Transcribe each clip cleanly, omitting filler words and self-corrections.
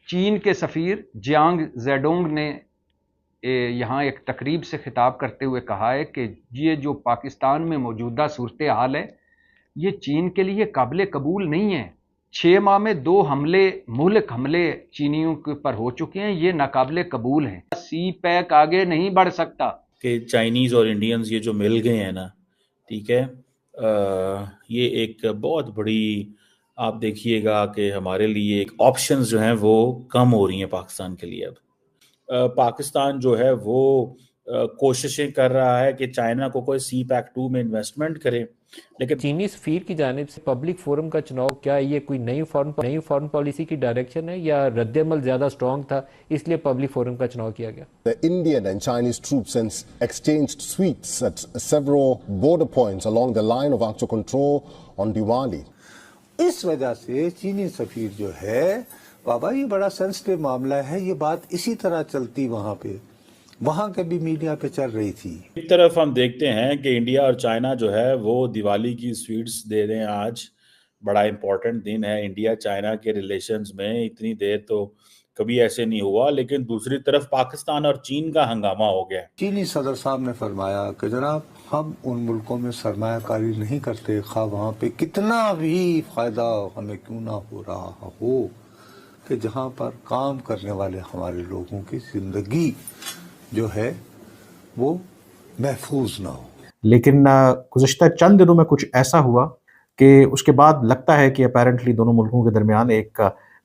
चीन के सफ़ीर Jiang Zedong ने यहाँ एक तकरीब से खिताब करते हुए कहा है कि ये जो पाकिस्तान में मौजूदा सूरत हाल है, ये चीन के लिए काबिल कबूल नहीं है। 6 माह में 2 हमले, मुहलक हमले चीनियों के ऊपर हो चुके हैं, ये नाकाबिल कबूल हैं। सी पैक आगे नहीं बढ़ सकता। कि चाइनीज़ और इंडियंस ये जो मिल गए हैं ना, ठीक है, ये एक बहुत बड़ी, आप देखिएगा कि हमारे लिए एक ऑप्शंस जो हैं वो कम हो रही हैं पाकिस्तान के लिए। अब पाकिस्तान जो है वो कोशिशें कर रहा है कि चाइना को कोई सी पैक 2 में इन्वेस्टमेंट करे, लेकिन चीनी सफीर की जानिब से पब्लिक फोरम का चुनाव, क्या ये कोई नई फॉरेन पॉलिसी की डायरेक्शन है या रद्दमल ज्यादा स्ट्रॉन्ग था इसलिए पब्लिक फोरम का चुनाव किया गया? The Indian and Chinese troops exchanged sweets at several border points along the line of actual control on Diwali. इस वजह से चीनी सफीर जो है, बाबा ये बड़ा सेंसिटिव मामला है, ये बात इसी तरह चलती वहां के भी मीडिया पे चल रही थी। एक तरफ हम देखते हैं कि इंडिया और चाइना जो है वो दिवाली की स्वीट्स दे रहे हैं। आज बड़ा इंपॉर्टेंट दिन है इंडिया चाइना के रिलेशंस में, इतनी देर तो कभी ऐसे नहीं हुआ। लेकिन दूसरी तरफ पाकिस्तान और चीन का हंगामा हो गया। चीनी सदर साहब ने फरमाया कि जनाब हम उन मुल्कों में सरमायाकारी नहीं करते, खा वहाँ पे कितना भी फायदा हमें क्यों ना हो रहा हो, कि जहाँ पर काम करने वाले हमारे लोगों की जिंदगी जो है वो महफूज ना हो। लेकिन गुज़श्ता चंद दिनों में कुछ ऐसा हुआ कि उसके बाद लगता है कि अपेरेंटली दोनों मुल्कों के दरमियान एक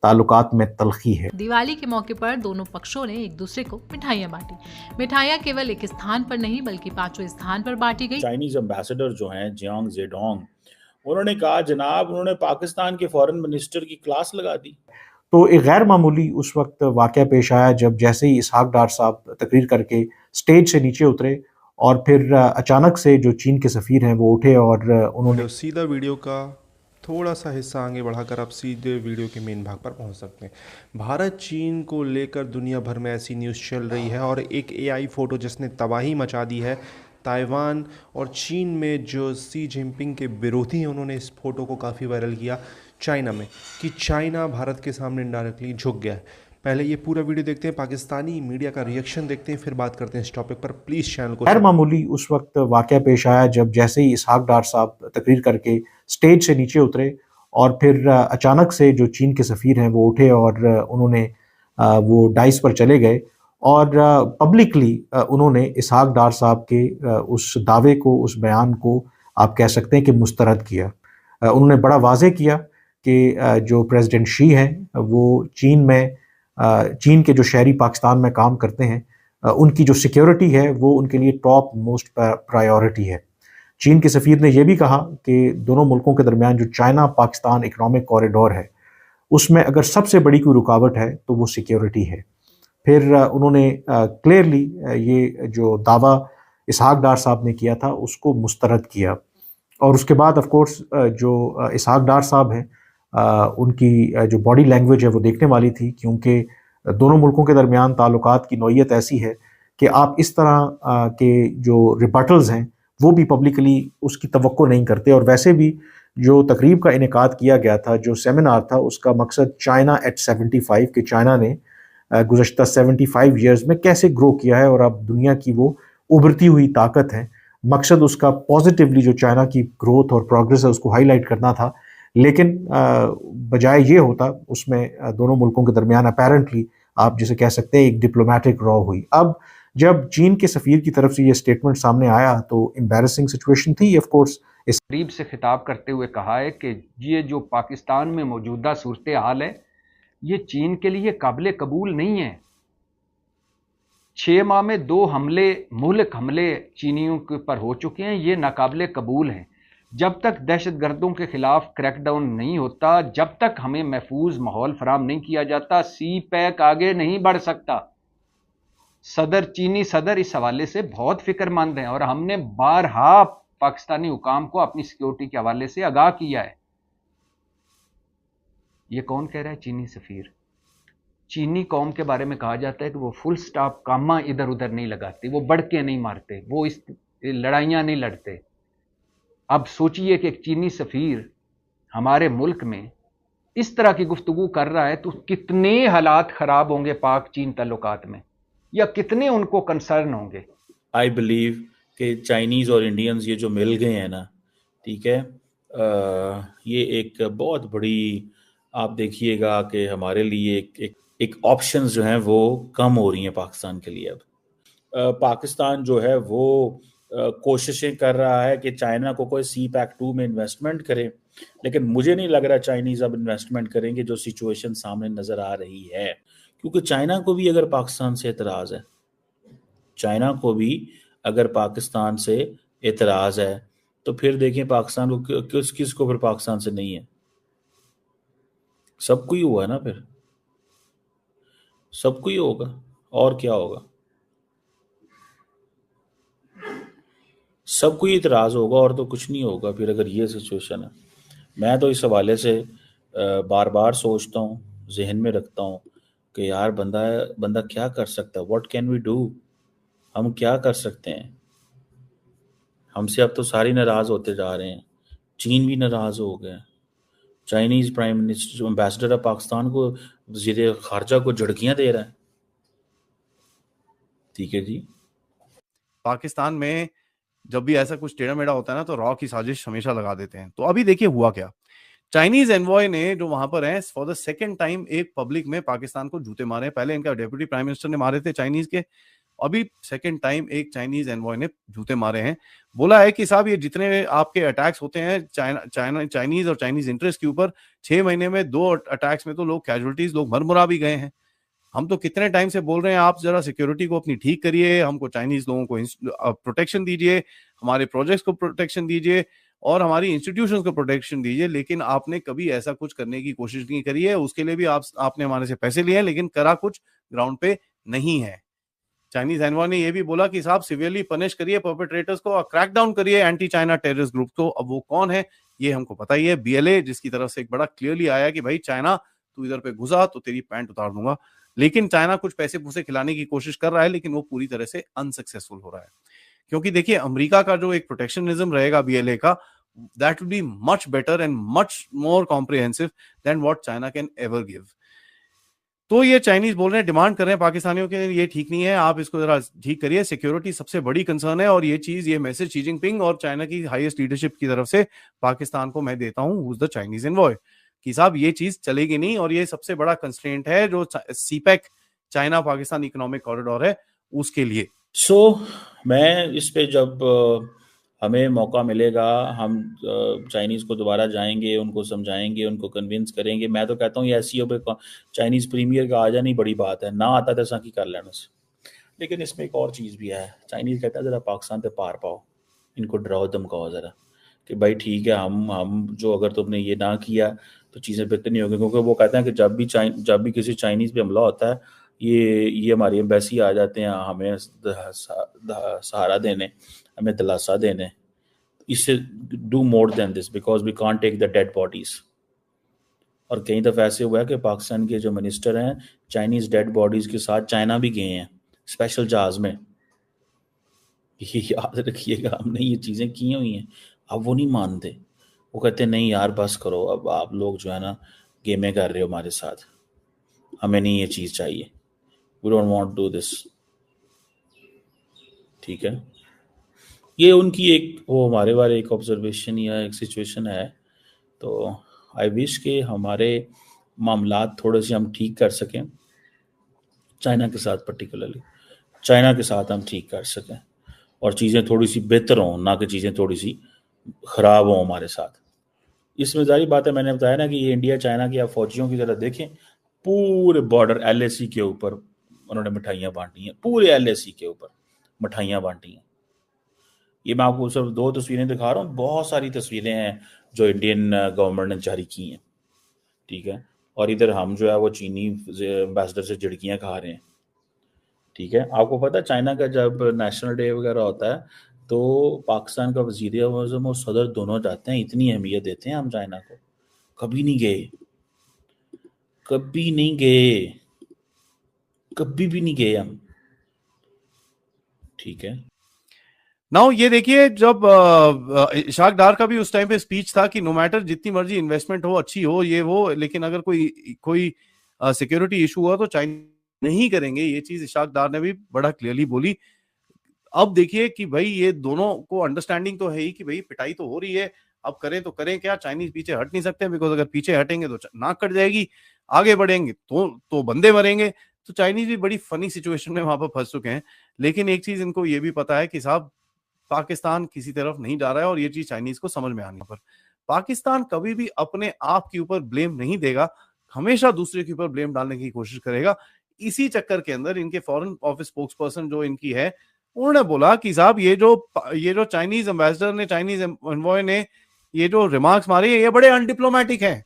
ताल्लुकात में तल्खी है। दिवाली के मौके पर दोनों पक्षों ने एक दूसरे को मिठाइयां बांटी। मिठाइयां केवल एक स्थान पर नहीं बल्कि 5वें स्थान पर बांटी गई। चाइनीज एम्बेसडर जो हैं जियांग जेडोंग, उन्होंने कहा जनाब उन्होंने पाकिस्तान के फॉरेन मिनिस्टर की क्लास लगा दी। तो एक गैर मामूली उस वक्त वाक़या पेश आया जब जैसे ही इसहाक डार साहब तकरीर करके स्टेज से नीचे उतरे और फिर अचानक से जो चीन के सफ़ीर हैं वो उठे और उन्होंने सीधा वीडियो का थोड़ा सा हिस्सा आगे बढ़ाकर आप सीधे वीडियो के मेन भाग पर पहुंच सकते हैं। भारत चीन को लेकर दुनिया भर में ऐसी न्यूज़ चल रही है और एक एआई फ़ोटो जिसने तबाही मचा दी है। ताइवान और चीन में जो शी जिनपिंग के विरोधी हैं उन्होंने इस फ़ोटो को काफ़ी वायरल किया चाइना में, कि चाइना भारत के सामने इनडायरेक्टली झुक गया है। पहले ये पूरा वीडियो देखते हैं, पाकिस्तानी मीडिया का रिएक्शन देखते हैं, फिर बात करते हैं इस टॉपिक पर। प्लीज़ चैनल को। गैर मामूली उस वक्त वाक़या पेश आया जब जैसे ही इसहाक डार साहब तकरीर करके स्टेज से नीचे उतरे और फिर अचानक से जो चीन के सफ़ीर हैं वो उठे और उन्होंने वो डाइस पर चले गए और पब्लिकली उन्होंने इसहाक डार साहब के उस दावे को, उस बयान को आप कह सकते हैं कि मुस्तरद किया। उन्होंने बड़ा वाज़े किया कि जो प्रेसिडेंट शी हैं वो चीन के जो शहरी पाकिस्तान में काम करते हैं उनकी जो सिक्योरिटी है वो उनके लिए टॉप मोस्ट प्रायोरिटी है। चीन के सफ़ीर ने यह भी कहा कि दोनों मुल्कों के दरमियान जो चाइना पाकिस्तान इकनॉमिक कॉरिडोर है उसमें अगर सबसे बड़ी कोई रुकावट है तो वो सिक्योरिटी है। फिर उन्होंने क्लियरली ये जो दावा इसहाक डार साहब ने किया था उसको मुस्तरद किया। और उसके बाद ऑफ कोर्स जो इसहाक डार साहब हैं उनकी जो बॉडी लैंग्वेज है वो देखने वाली थी, क्योंकि दोनों मुल्कों के दरमियान ताल्लुकात की नौइयत ऐसी है कि आप इस तरह के जो रिबटल्स हैं वो भी पब्लिकली उसकी तवक्को नहीं करते। और वैसे भी जो तकरीब का इनेकाद किया गया था, जो सेमिनार था, उसका मकसद चाइना एट 75 कि चाइना ने गुज़श्ता 75 ईयर्स में कैसे ग्रो किया है और अब दुनिया की वो उभरती हुई ताकत है। मकसद उसका पॉजिटिवली जो चाइना की ग्रोथ और प्रोग्रेस है उसको हाईलाइट करना था। लेकिन बजाय ये होता उसमें दोनों मुल्कों के दरमियान अपेरेंटली आप जिसे कह सकते हैं एक डिप्लोमेटिक रॉ हुई। अब जब चीन के सफ़ीर की तरफ से ये स्टेटमेंट सामने आया तो एम्बैरेसिंग सिचुएशन थी। ऑफ कोर्स इस तकरीब से खिताब करते हुए कहा है कि ये जो पाकिस्तान में मौजूदा सूरत हाल है ये चीन के लिए काबिल कबूल नहीं है। 6 माह में 2 हमले, मुहलक हमले चीनियों के ऊपर हो चुके हैं, ये नाकाबिल कबूल हैं। जब तक दहशतगर्दों के खिलाफ क्रैकडाउन नहीं होता, जब तक हमें महफूज माहौल फराम नहीं किया जाता, सी पैक आगे नहीं बढ़ सकता। चीनी सदर इस हवाले से बहुत फिक्रमंद हैं और हमने बारहा पाकिस्तानी हुकाम को अपनी सिक्योरिटी के हवाले से आगाह किया है। ये कौन कह रहा है? चीनी सफ़ीर। चीनी कौम के बारे में कहा जाता है कि वो फुल स्टॉप कामा इधर उधर नहीं लगाते, वो बढ़ के नहीं मारते, वो इस लड़ाइयाँ नहीं लड़ते। अब सोचिए कि एक चीनी सफ़ीर हमारे मुल्क में इस तरह की गुफ्तगू कर रहा है तो कितने हालात खराब होंगे पाक चीन ताल्लुकात में, या कितने उनको कंसर्न होंगे। आई बिलीव कि चाइनीज और इंडियंस ये जो मिल गए हैं ना, ठीक है, ये एक बहुत बड़ी, आप देखिएगा कि हमारे लिए एक ऑप्शंस जो हैं वो कम हो रही हैं पाकिस्तान के लिए अब। पाकिस्तान जो है वो कोशिशें कर रहा है कि चाइना को कोई सी पैक 2 में इन्वेस्टमेंट करे, लेकिन मुझे नहीं लग रहा चाइनीज अब इन्वेस्टमेंट करेंगे जो सिचुएशन सामने नजर आ रही है, क्योंकि चाइना को भी अगर पाकिस्तान से एतराज है, चाइना को भी अगर पाकिस्तान से एतराज है, तो फिर देखें पाकिस्तान को किस को फिर पाकिस्तान से नहीं है, सबको ही हुआ है ना, फिर सबको ही होगा, और क्या होगा, सबको ही इतराज होगा और तो कुछ नहीं होगा फिर अगर ये सिचुएशन है। मैं तो इस हवाले से बार बार सोचता हूँ, जहन में रखता हूँ कि यार बंदा बंदा क्या कर सकता है, व्हाट कैन वी डू, हम क्या कर सकते हैं। हमसे अब तो सारी नाराज होते जा रहे हैं, चीन भी नाराज हो गया, Chinese prime minister ambassador of Pakistan को वजीर खारजा को झड़कियां दे रहा है। ठीक है जी, पाकिस्तान में जब भी ऐसा कुछ टेढ़ा मेढ़ा होता है ना तो रॉ की साजिश हमेशा लगा देते हैं। तो अभी देखिए हुआ क्या, चाइनीज एनवॉय ने जो वहां पर है फॉर द सेकंड टाइम एक पब्लिक में पाकिस्तान को जूते मारे। पहले इनका डेप्यूटी प्राइम मिनिस्टर ने मारे थे चाइनीज के, अभी सेकंड टाइम एक चाइनीज एनवॉय ने जूते मारे हैं। बोला है कि साहब ये जितने आपके अटैक्स होते हैं चाइनीज और चाइनीज इंटरेस्ट के ऊपर, 6 महीने में 2 अटैक्स में तो लोग कैजुअलिटीज, लोग मरमुरा भी गए हैं। हम तो कितने टाइम से बोल रहे हैं आप जरा सिक्योरिटी को अपनी ठीक करिए, हमको चाइनीज लोगों को प्रोटेक्शन दीजिए, हमारे प्रोजेक्ट्स को प्रोटेक्शन दीजिए और हमारी इंस्टीट्यूशंस को प्रोटेक्शन दीजिए, लेकिन आपने कभी ऐसा कुछ करने की कोशिश नहीं करी है। उसके लिए भी आपने हमारे से पैसे लिए हैं, लेकिन करा कुछ ग्राउंड पे नहीं है। चाइनीज एनवॉय ने यह भी बोला कि साहब सिवियरली पनिश करिए परपेट्रेटर्स को और क्रैकडाउन करिए एंटी चाइना टेररिस्ट ग्रुप को। अब वो कौन है ये हमको पता ही है, बीएलए, जिसकी तरफ से एक बड़ा क्लियरली आया कि भाई चाइना तू इधर पे घुसा तो तेरी पैंट उतार दूंगा। लेकिन चाइना कुछ पैसे पूसे खिलाने की कोशिश कर रहा है, लेकिन वो पूरी तरह से अनसक्सेसफुल हो रहा है, क्योंकि देखिए अमेरिका का जो एक प्रोटेक्शनिज्म रहेगा बीएलए का, that will be much better and much more comprehensive than what China can ever give. तो ये चाइनीज बोल रहे हैं, डिमांड कर रहे हैं पाकिस्तानियों के, ये ठीक नहीं है, आप इसको जरा ठीक करिए, सिक्योरिटी सबसे बड़ी कंसर्न है। और ये चीज, ये मैसेज सी जिनपिंग और चाइना की हाईएस्ट लीडरशिप की तरफ से पाकिस्तान को मैं देता हूं, who is the Chinese envoy, कि साहब ये चीज चलेगी नहीं और ये सबसे बड़ा कंस्ट्रेंट है जो CPEC China Pakistan economic corridor है उसके लिए। मैं इस पे जब हमें मौका मिलेगा हम चाइनीज़ को दोबारा जाएंगे, उनको समझाएंगे, उनको कन्विंस करेंगे। मैं तो कहता हूँ ये ऐसी चाइनीज़ प्रीमियर का आ जानी बड़ी बात है, ना आता तो साकी कर लेना से। लेकिन इसमें एक और चीज़ भी है, चाइनीज़ कहता है ज़रा पाकिस्तान पे पार पाओ, इनको डराओ धमकाओ ज़रा कि भाई ठीक है, हम जो अगर तुमने ये ना किया तो चीज़ें बेहतर नहीं होगी। क्योंकि वो कहते हैं कि जब भी किसी चाइनीज़ पे हमला होता है, ये हमारी एम्बेसी आ जाते हैं हमें सहारा देने, हमें दिलासा देने, इससे do more than this because we can't take the dead bodies. और कई दफ़ा ऐसे हुआ है कि पाकिस्तान के जो मिनिस्टर हैं चाइनीज़ डेड बॉडीज़ के साथ चाइना भी गए हैं स्पेशल जहाज़ में। ये याद रखिएगा, हमने ये चीज़ें की हुई हैं। अब वो नहीं मानते, वो कहते हैं नहीं यार बस करो, अब आप लोग जो है ना गेमें कर रहे हो हमारे साथ, हमें नहीं ये चीज़ चाहिए, we don't want do this. ठीक है, ये उनकी एक वो हमारे बारे एक ऑब्जर्वेशन या एक सिचुएशन है। तो आई विश के हमारे मामलात थोड़े से हम ठीक कर सकें चाइना के साथ, पर्टिकुलरली चाइना के साथ हम ठीक कर सकें और चीज़ें थोड़ी सी बेहतर हों, ना कि चीज़ें थोड़ी सी ख़राब हों हमारे साथ। इसमें जारी बात है, मैंने बताया ना कि ये इंडिया चाइना की आप फौजियों की तरह देखें, पूरे बॉर्डर एलएसी के ऊपर उन्होंने मिठाइयाँ बांटी हैं, पूरे एलएसी के ऊपर मिठाइयाँ बांटी हैं। ये मैं आपको सिर्फ 2 तस्वीरें दिखा रहा हूँ, बहुत सारी तस्वीरें हैं जो इंडियन गवर्नमेंट ने जारी की हैं। ठीक है, और इधर हम जो है वो चीनी एम्बेसडर से झिड़कियाँ खा रहे हैं। ठीक है, आपको पता है चाइना का जब नेशनल डे वगैरह होता है तो पाकिस्तान का वज़ीर आज़म और सदर दोनों जाते हैं, इतनी अहमियत देते हैं हम चाइना को। कभी नहीं गए, कभी नहीं गए, कभी भी नहीं गए हम। ठीक है, नाउ ये देखिए, जब इशाक डार का भी उस टाइम पे स्पीच था कि नो मैटर जितनी मर्जी इन्वेस्टमेंट हो, अच्छी हो, ये वो, लेकिन अगर कोई सिक्योरिटी इशू हुआ तो चाइना नहीं करेंगे। ये चीज इशाक डार ने भी बड़ा क्लियरली बोली। अब देखिए कि भाई ये दोनों को अंडरस्टैंडिंग तो है ही कि भाई पिटाई तो हो रही है, अब करें तो करें क्या, चाइनीज पीछे हट नहीं सकते, बिकॉज अगर पीछे हटेंगे तो नाक कट जाएगी, आगे बढ़ेंगे तो बंदे मरेंगे। तो चाइनीज भी बड़ी फनी सिचुएशन में वहां पर फंस चुके हैं। लेकिन एक चीज इनको ये भी पता है कि साहब पाकिस्तान किसी तरफ नहीं जा रहा है, और ये चीज चाइनीज को समझ में आने पर पाकिस्तान कभी भी अपने आप के ऊपर ब्लेम नहीं देगा, हमेशा दूसरे के ऊपर ब्लेम डालने की कोशिश करेगा। इसी चक्कर के अंदर इनके फॉरेन ऑफिस स्पोक्स पर्सन जो इनकी है, उन्होंने बोला कि साहब ये जो चाइनीज एम्बेसडर ने, चाइनीज एनवॉय ने ये जो रिमार्क्स मारे, ये बड़े अनडिप्लोमेटिक हैं,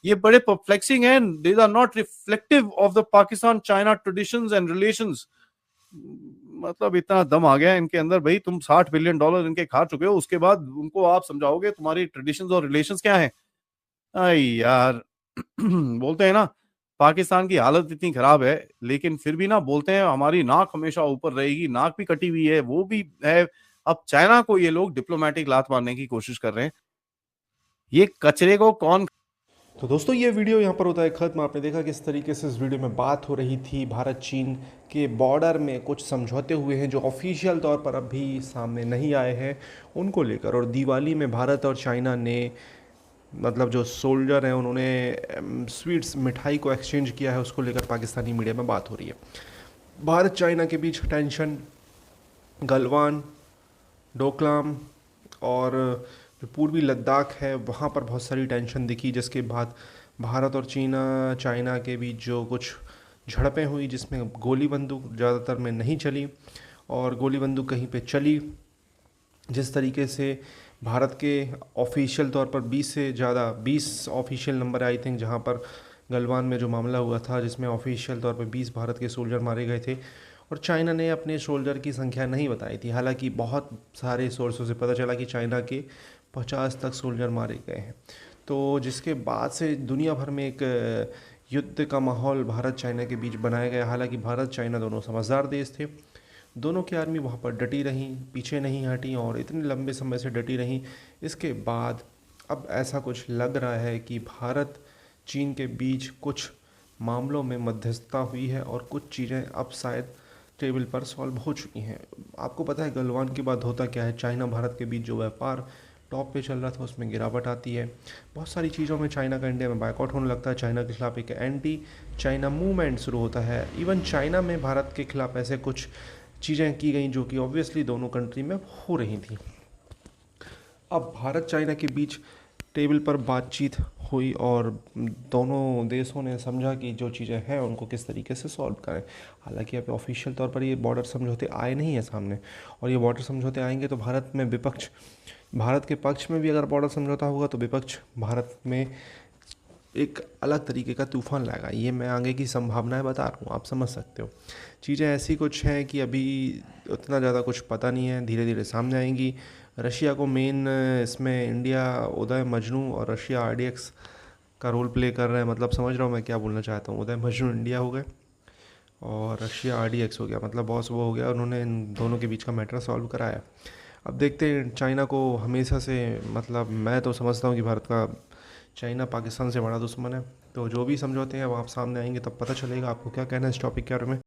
ये बड़े परप्लेक्सिंग हैं, they are not reflective of the Pakistan China traditions and relations. मतलब इतना दम आ गया इनके अंदर, भाई तुम $60 बिलियन इनके खा चुके हो, उसके बाद उनको आप समझाओगे तुम्हारी ट्रेडिशंस और रिलेशंस क्या है? आई यार बोलते हैं ना पाकिस्तान की हालत इतनी खराब है, लेकिन फिर भी ना बोलते हैं हमारी नाक हमेशा ऊपर रहेगी, नाक भी कटी हुई है, वो भी है। अब चाइना को ये लोग डिप्लोमेटिक लात मारने की कोशिश कर रहे हैं, ये कचरे को कौन। तो दोस्तों ये वीडियो यहाँ पर होता है खत्म। आपने देखा किस तरीके से इस वीडियो में बात हो रही थी भारत चीन के बॉर्डर में कुछ समझौते हुए हैं जो ऑफिशियल तौर पर अभी सामने नहीं आए हैं उनको लेकर, और दिवाली में भारत और चाइना ने मतलब जो सोल्जर हैं उन्होंने स्वीट्स मिठाई को एक्सचेंज किया है, उसको लेकर पाकिस्तानी मीडिया में बात हो रही है। भारत चाइना के बीच टेंशन गलवान, डोकलाम और जो पूर्वी लद्दाख है वहाँ पर बहुत सारी टेंशन दिखी, जिसके बाद भारत और चाइना के बीच जो कुछ झड़पें हुई जिसमें गोली बंदूक ज़्यादातर में नहीं चली और गोली बंदूक कहीं पे चली। जिस तरीके से भारत के ऑफिशियल तौर पर 20 से ज़्यादा 20 ऑफिशियल नंबर आई थिंक जहाँ पर गलवान में जो मामला हुआ था, जिसमें ऑफिशियल तौर पर 20 भारत के सोल्जर मारे गए थे और चाइना ने अपने सोल्जर की संख्या नहीं बताई थी। हालांकि बहुत सारे सोर्सों से पता चला कि चाइना के 50 तक सोल्जर मारे गए हैं। तो जिसके बाद से दुनिया भर में एक युद्ध का माहौल भारत चाइना के बीच बनाया गया। हालांकि भारत चाइना दोनों समझदार देश थे, दोनों की आर्मी वहाँ पर डटी रहीं, पीछे नहीं हटी और इतने लंबे समय से डटी रहीं। इसके बाद अब ऐसा कुछ लग रहा है कि भारत चीन के बीच कुछ मामलों में मध्यस्थता हुई है और कुछ चीज़ें अब शायद टेबल पर सॉल्व हो चुकी हैं। आपको पता है गलवान के बाद होता क्या है, चाइना भारत के बीच जो व्यापार टॉप पे चल रहा था उसमें गिरावट आती है। बहुत सारी चीज़ों में चाइना का इंडिया में बायकॉट होने लगता है, चाइना के खिलाफ एक एंटी चाइना मूवमेंट शुरू होता है। इवन चाइना में भारत के खिलाफ ऐसे कुछ चीज़ें की गई जो कि ऑब्वियसली दोनों कंट्री में हो रही थी। अब भारत चाइना के बीच टेबल पर बातचीत हुई और दोनों देशों ने समझा कि जो चीज़ें हैं उनको किस तरीके से सॉल्व करें। हालांकि अब ऑफिशियल तौर पर ये बॉर्डर समझौते आए नहीं हैं सामने, और ये बॉर्डर समझौते आएंगे तो भारत के पक्ष में भी अगर बॉर्डर समझौता होगा तो विपक्ष भारत में एक अलग तरीके का तूफान लाएगा। ये मैं आगे की संभावनाएं बता रहा हूँ, आप समझ सकते हो। चीज़ें ऐसी कुछ हैं कि अभी उतना ज़्यादा कुछ पता नहीं है, धीरे धीरे सामने आएंगी। रशिया को मेन इसमें इंडिया उदय मजनू और रशिया RDX का रोल प्ले कर रहे हैं। मतलब समझ रहा हूँ मैं क्या बोलना चाहता हूँ। उदय मजनू इंडिया हो गए और रशिया RDX हो गया, मतलब बॉस वो हो गया, उन्होंने इन दोनों के बीच का मैटर सॉल्व कराया। अब देखते हैं। चाइना को हमेशा से मतलब मैं तो समझता हूँ कि भारत का चाइना पाकिस्तान से बड़ा दुश्मन है। तो जो भी समझौते हैं वो आप सामने आएंगे तब पता चलेगा। आपको क्या कहना है इस टॉपिक के बारे में?